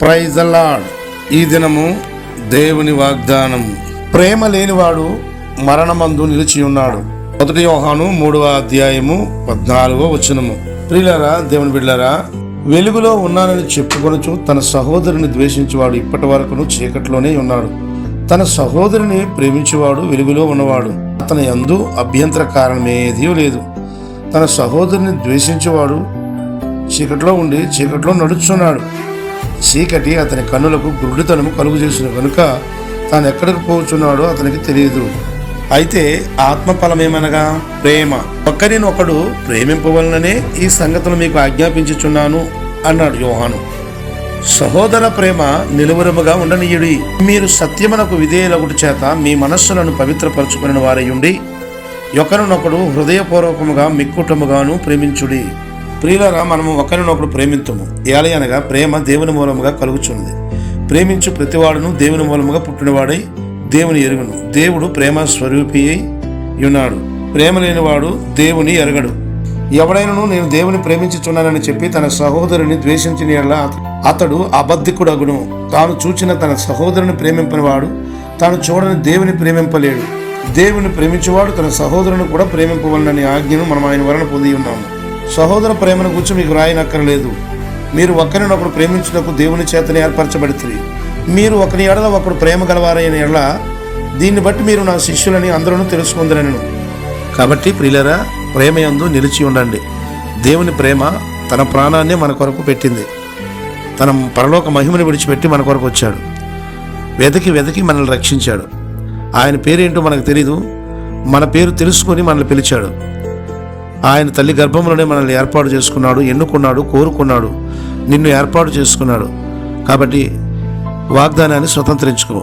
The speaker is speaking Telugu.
Praise the lord. ఈ దినము దేవుని వాగ్దానం. ప్రేమ లేనివాడు మరణమందు నిలిచి ఉన్నాడు. 1 యోహాను 3వ అధ్యాయము 14వ వచనము. ప్రియులారా, దేవుని బిడ్డలారా, వెలుగులో ఉన్నానని చెప్పుకొనుచు తన సహోదరుని ద్వేషించేవాడు ఇప్పటి వరకును చీకట్లోనే ఉన్నాడు. తన సహోదరుని ప్రేమించేవాడు వెలుగులో ఉన్నవాడు, అతని యందు అభ్యంతర కారణమేదీ లేదు. తన సహోదరుని ద్వేషించేవాడు చీకట్లో ఉండి చీకట్లో నడుచున్నాడు. చీకటి అతని కన్నులకు గురుడితనము కలుగు చేసిన కనుక తాను ఎక్కడికి పోచున్నాడో అతనికి తెలియదు. అయితే ఆత్మఫలమేమనగా ప్రేమ. ఒకరినొకడు ప్రేమింపవలననే ఈ సంగతులు మీకు ఆజ్ఞాపించుచున్నాను అన్నాడు యోహాను. సహోదర ప్రేమ నిలువరముగా ఉండనీయుడి. మీరు సత్యమునకు విధేయులగుట చేత మీ మనస్సులను పవిత్రపరచుకుని వారయుండి ఒకరినొకడు హృదయపూర్వకముగా మిక్కుటముగాను ప్రేమించుడి. ప్రియులారా, మనము ఒకరినొకడు ప్రేమింతుము. ఏలయనగా ప్రేమ దేవుని మూలముగా కలుగుచున్నది. ప్రేమించు ప్రతివాడును దేవుని మూలముగా పుట్టినవాడై దేవుని ఎరుగును. దేవుడు ప్రేమ స్వరూపి అయి ఉన్నాడు. ప్రేమ లేనివాడు దేవుని ఎరగడు. ఎవడైనను నేను దేవుని ప్రేమించుచున్నానని చెప్పి తన సహోదరుని ద్వేషించిన యెడల అతడు అబద్ధికుడగును. తాను చూచిన తన సహోదరుని ప్రేమింపనివాడు తాను చూడని దేవుని ప్రేమింపలేడు. దేవుని ప్రేమించేవాడు తన సహోదరుని కూడా ప్రేమింపవలనని ఆజ్ఞను మనం ఆయన వలన పొంది ఉన్నాము. సహోదర ప్రేమను గురించి మీకు రాయనక్కర్లేదు. మీరు ఒకరినొకరు ప్రేమించుటకు దేవుని చేతనే ఏర్పరచబడితే మీరు ఒకరి ఎడల ఒకరు ప్రేమ గలవారైన ఎడల దీన్ని బట్టి మీరు నా శిష్యులని అందరూ తెలుసుకుందరను. కాబట్టి ప్రియులారా, ప్రేమ యందు నిలిచి ఉండండి. దేవుని ప్రేమ తన ప్రాణాన్ని మన కొరకు పెట్టింది. తన పరలోక మహిమని విడిచిపెట్టి మన కొరకు వచ్చాడు. వెతికి వెతికి మనల్ని రక్షించాడు. ఆయన పేరేంటో మనకు తెలీదు. మన పేరు తెలుసుకొని మనల్ని పిలిచాడు. ఆయన తల్లి గర్భంలోనే మనల్ని ఏర్పాటు చేసుకున్నాడు, ఎన్నుకున్నాడు, కోరుకున్నాడు, నిన్ను ఏర్పాటు చేసుకున్నాడు. కాబట్టి వాగ్దానాన్ని స్వతంత్రించుకో.